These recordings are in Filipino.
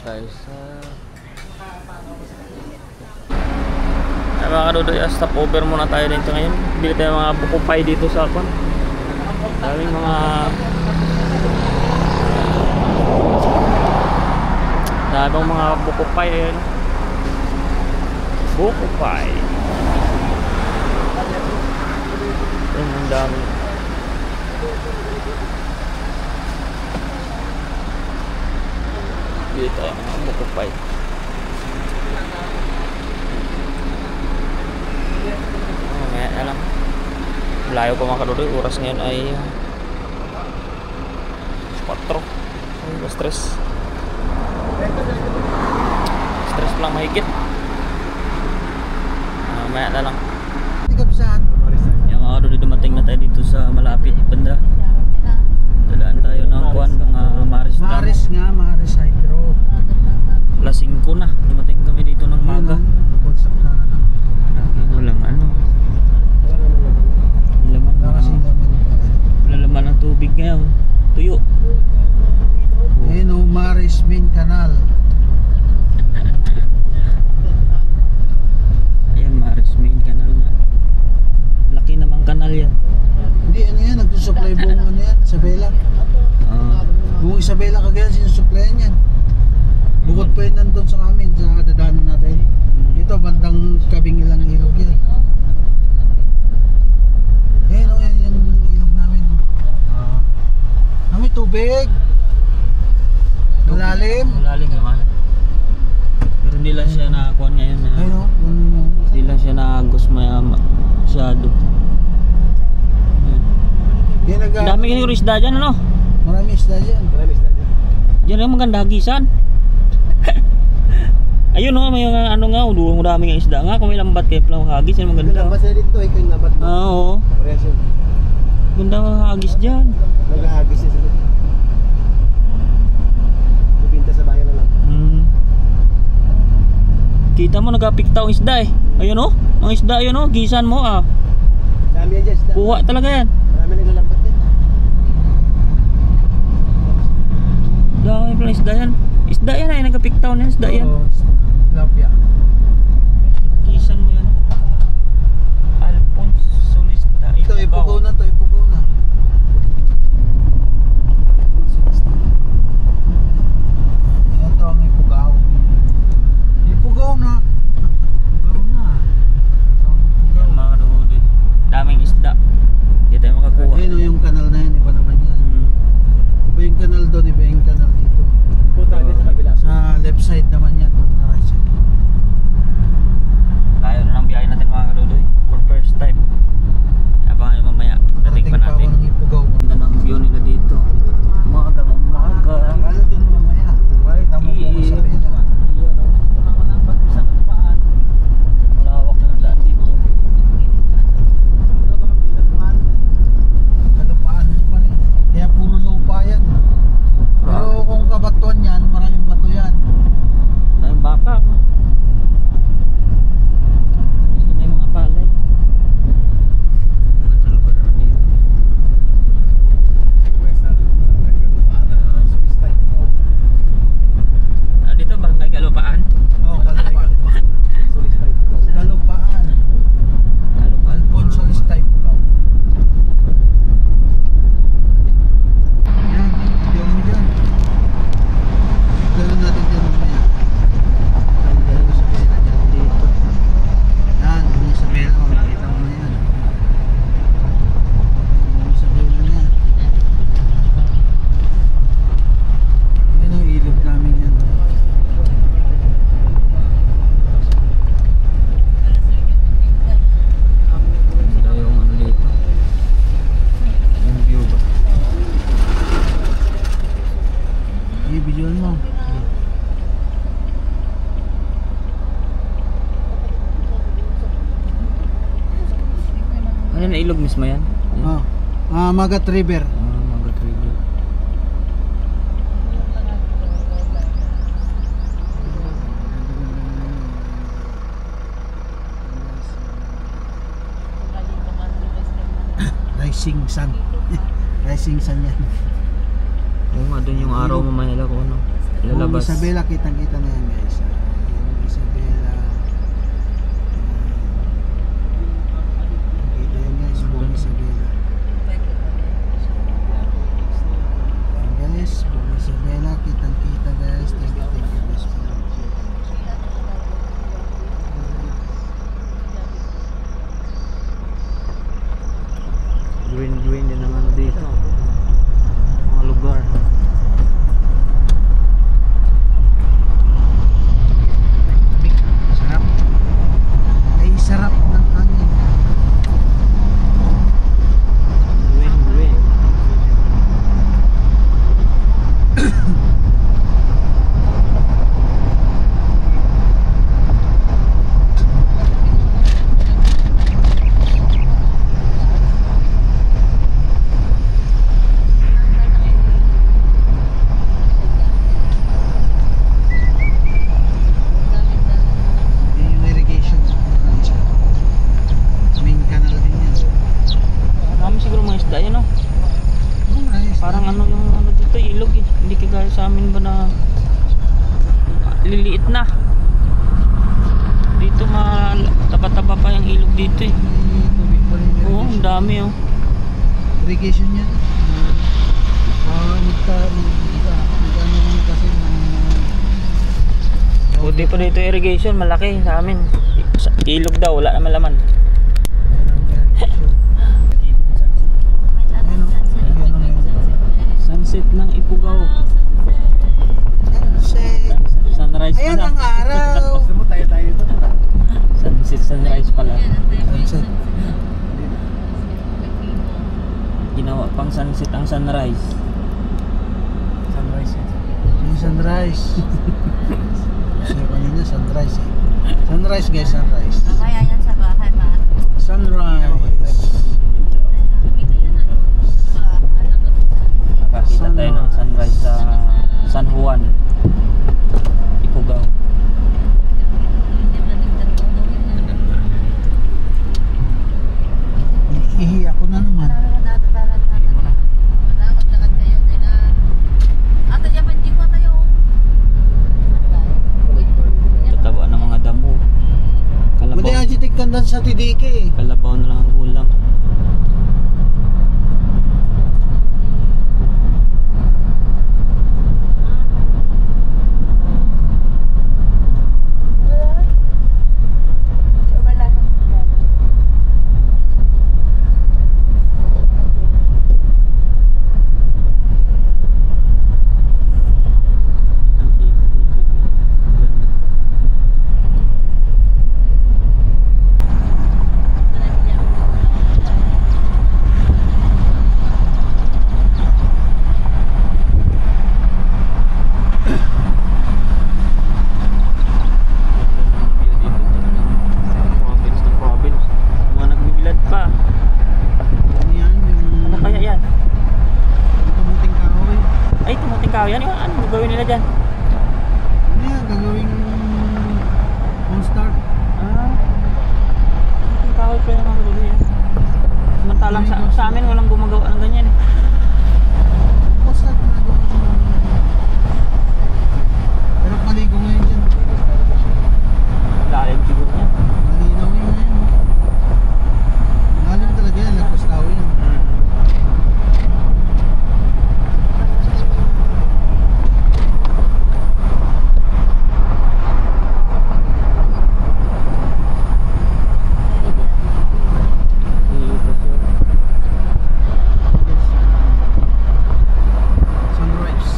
tayo sa mga kadudoy, stop over muna tayo dito ngayon. Bili tayo mga buko pie dito sa Akon. Daming mga buko pie. Ayan, buko pie. Ayan, ang dami. Bili tayo mga buko pie. Alam, layo pa mga kadudoy. Oras ngayon ay 4. Stress lang mahigit. Maya na lang. Yung mga kadudoy, dumating na tayo dito sa malapit banda. Dalaan tayo ng kuwan, mga Maris Hydro. Alas 5 na, dumating kami dito ng maga. Walang ano, laman ng tubig ngayon, tuyo. Ayun o, Maris Main Canal. Ayan, Maris Main Canal nga. Laki namang kanal yan. Hindi, ano yan, nagsusupply buong ano yan, Isabela. Buong Isabela kagaya sinusuplayan yan. Bukod pa yun nandun sa amin, sa dadaanan natin. Ito, bandang Kabing Ilang ilog yan. Ayun o, yan yung ilog namin. May tubig. Malalim. Malalim naman. Pero hindi lang siya nakakuha ngayon na. Ayun o, hindi lang siya nakagos masyado. Dami yung isda dyan, ano? Marami isda dyan. Diyan ang maganda hagisan. Ayun o, may ano nga, daming isda nga. Kung may lambat kayo pala hagis, yan maganda. Lambat na dito, ikaw yung lambat mo. Oo. Ganda mga hagis dyan. Naghahagis yan sa loob. Bibinta sa bayan na lang. Kita mo, nagapikta ang isda eh. Ayun o, ang isda yun o, gisan mo ah. Dami yan dyan isda. Kuha talaga yan. Marami naglalambat din. Dami pala isda yan. Isda yan ay, nagapiktaw na isda yan. Oo, tilapia. Gisan mo yan. Alphonse Solista. Ito, ipugaw na to, ipugaw na. Ito ang ipugaw. Ipugaw na. Ipugaw na. Yan mga kadudoy. Daming isda. Hindi tayo makakuha. Ayun o, yung kanal na yan, iba naman yan. Iba yung kanal doon, iba yung kanal dito. Sa left side naman yan, na right side. Tayo na ng biyahe natin mga kadudoy. For first time. Abangan mamaya. Dating pa natin. Ganda ng view nila dito. Umaga. Lalo dun mamaya. Pakita mo kung Isabela. Malawak na ang daan dito. Kalupaan ito pa rin. Kaya puro lupa yan. Pero kung kabatuan yan, maraming bato yan. Daming baka. May mga palay. Ganda lugar na dito. Dito barangay Kalupaan. Oo, kalupaan. Kalupaan. Alfonso Listay Pugaw. Yan, video mo dyan. Gano'n natin dyan mamaya. Gano'n mo Isabela dyan dito. Yan, yung Isabela, makikita mo na yan. Yung Isabela na yan. Yan ang ilog namin yan. Sila yung ano dito. Yung view ba? I-videoan mo. Ano na ilog mismo yan? Magat River. Magat River. Rising Sun. Rising Sun yan. Oo nga, doon yung araw mamaya ko ano. Buong lalabas. Isabela, kitang-kita na yan guys. Buong Isabela. Kita yan guys, Buong Isabela. Ayan guys, Buong Isabela, kitang-kita guys. Thank you guys. Green din ang ano dito. Mga lugar. Sarap. Ay, sarap ng hangin. Green. Yan yung irrigation. Main canal din yan. Marami siguro mga isda yun, no? Oh, nice. Parang ano yung ano dito, ilog eh. Hindi kagaya sa amin ba na liliit na. Dito taba-taba pa yung ilog dito eh. May tubig pa rin yung Oo, ang irrigation. dami oh. Irrigation yan. Magkano kasi Buti pa dito irrigation, malaki sa amin. Sa ilog daw, wala naman laman. Sunset ng Ifugao. Sunrise Ayan pala. ang araw. Sunrise pala. Sunset. Ginawa pang sunset ang sunrise. Yung sunrise. Kasi kanina sunrise eh. Sunrise guys, sunrise. Kaya yan sa bahay ma. Sunrise. Nakakita tayo ng sunrise sa San Juan, Ifugao. Ihi ako na naman. Tataba ng mga damo. Mali ang jitikkan dan sa tidike eh. Kalabaw na lang ang ulam. Ang kita dito. Ganda. Province to province. Mga nagbibilad pa. Ano yan? Yung Ano kaya yan? yung tumuting kahoy. Ay, tumuting kahoy. Ano gagawin nila dyan? Ano yan? Gagawing on-start. Tumuting kahoy pa yung mga gagawin yan. Samantalang sa amin walang gumagawa ng ganyan eh. On-start na gagawin. Pero paligo ngayon dyan. Lalim siguro yan. Malinaw yun ngayon. Malalim talaga yan. Nagpaslaw yun. Sunrise.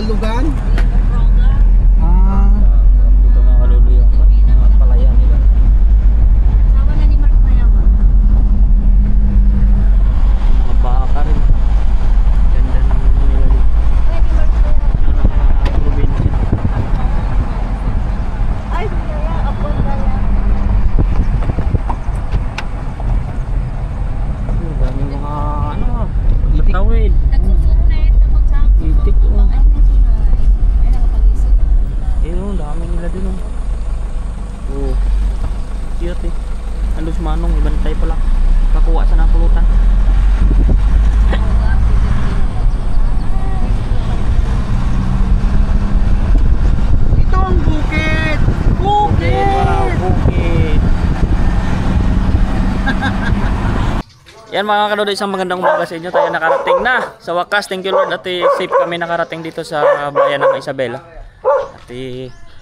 balugan? Dito mga kaluloy yung mga palayan nila. Sawa na ni Mark na yawa. Mga baka rin. Ganda ng nila dito. Ay, ni Mark na yawa. Ano mga probinsya. Ay, kaya, apon kaya. Daming mga ano, latawid. Nagsusunet, tapos sa Itik, oh. Ay, nagsunay. Ay, nakapagising. Ayun, dami nila din oh. Oh. Cute eh. Andos manong, ibantay pala. Kakuha sa napulutan. Ito ang bukid! Bukid! Wow, bukid! Yan mga kaluloy, isang magandang umaga sa inyo. Tayo nakarating na sa wakas. Thank you Lord at safe kami nakarating dito sa bayan ng Isabela.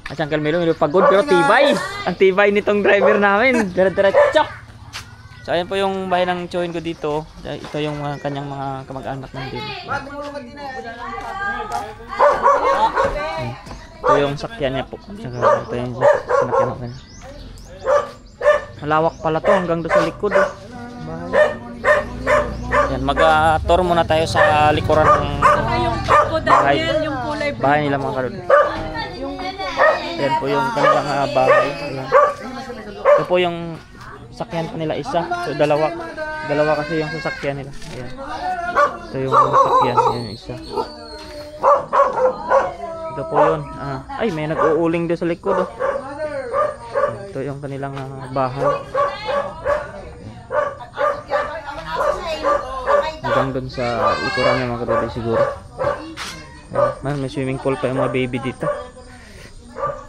At Uncle Milo, medyo pagod pero tibay. Ang tibay nitong driver namin. Dire-diretso. So ayan po yung bahay ng Choin ko dito. Ito yung kanyang mga kamag-anak nandun. Ito yung sakyan niya po. Saka ito yung sinakyan natin. Malawak pala to hanggang doon sa likod. Yan, mag-tour muna tayo sa likuran ng bahay nila mga kalod. Yan po yung kanilang bahay. Ayan. Ito po yung sakyan nila isa. So dalawa kasi yung sasakyan nila. Ayan. Ito yung sakyan, yan yung isa. Ito po yun. Ay, may nag-uuling doon sa likod. Oh. Ito yung kanilang bahay. Hanggang doon sa likuran niya mga kalod siguro. Ayan. May swimming pool pa yung mga baby dito.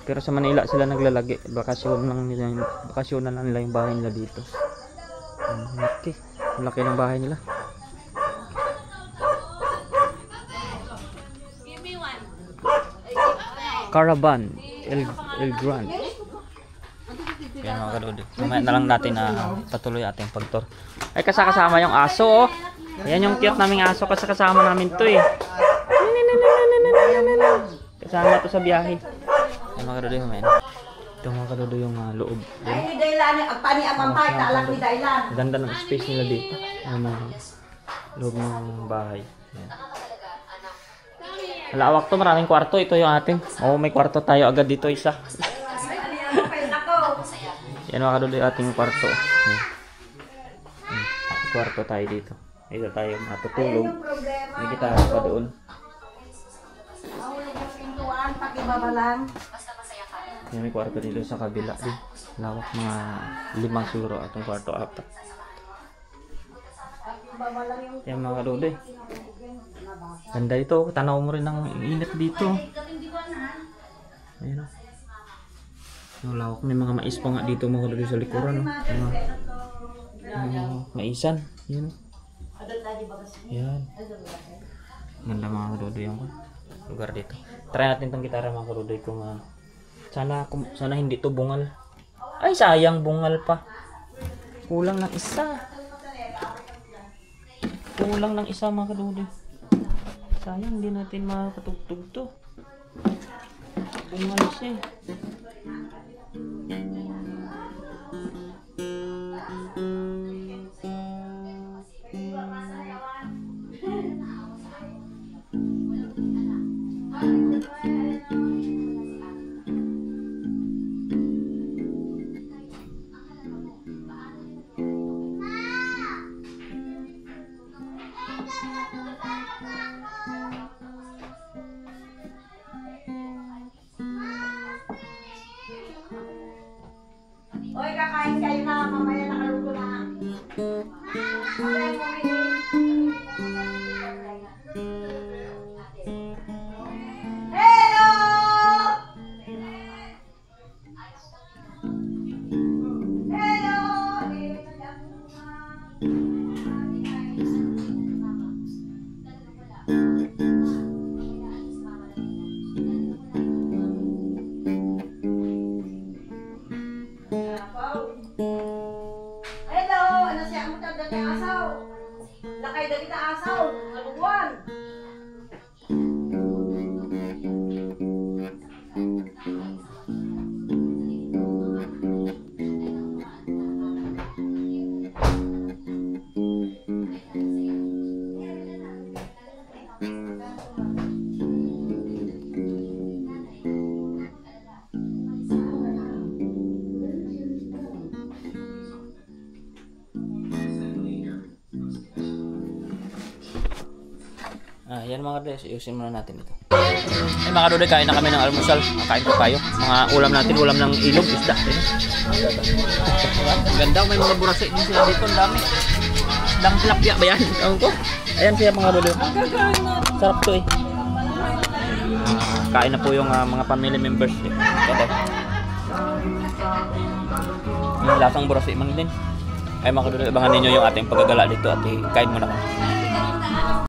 Pero sa Manila sila naglalagi. Bakasyon na lang nila yung bahay nila dito. Okay. Ang laki ng bahay nila. Caravan El Grande. Yan mga kalod. Mamaya na lang natin na patuloy ating pag-tour. Ay kasama yung aso oh. Ayan yung cute naming aso kasi kasama namin to eh. Kasama to sa biyahe. Ayan mga kalod yung ito mga kalod yung loob. Ganda ng space nila dito. Loob ng bahay. Ayan. Malawak to, maraming kwarto. Ito yung ating. Oh, may kwarto tayo agad dito isa. Yan mga kalod yung ating kwarto. Ayan. Kwarto tayo dito. Dito tayo matutulog. May gitara pa doon. Yan may kwarto dito sa kabila din. Lawak mga 5 siguro atong kwarto 4. Yan mga kalod eh. Ganda ito. Tanaw mo rin ang init dito. Ayan o. Yung lawak. May mga mais pa nga dito mga kalod sa likuran. Maisan. Yan o. Yan. Ganda mga kalod yung lugar dito. Try natin itong gitara mga kalod kung sana hindi to bungal. Ay sayang bungal pa. Kulang ng isa. Kulang ng isa mga kalod. Sayang, hindi natin makakatugtog to. Bungal siya eh. Oy, kakain kayo na. Mamaya nakaluto na. Hello! Hello! Ano siya? Ang mutag dati asaw? Lakay dati ta asaw. Kaluwan. Yan mga kadoy, ayusin muna natin ito. Ay mga kadoy, kain na kami ng almusal. Kain po tayo. Mga ulam natin, ulam ng ilog, isda. Ganda, may mga burase din sila dito, ang dami. Isdang tilapia ba yan? Ewan ko. Ayan siya mga kadoy. Sarap to eh. Kain na po yung mga family members eh. Kadoy. Yung lasang burase man din. Ay mga kadoy, abangan ninyo yung ating paggagala dito at kain muna kami.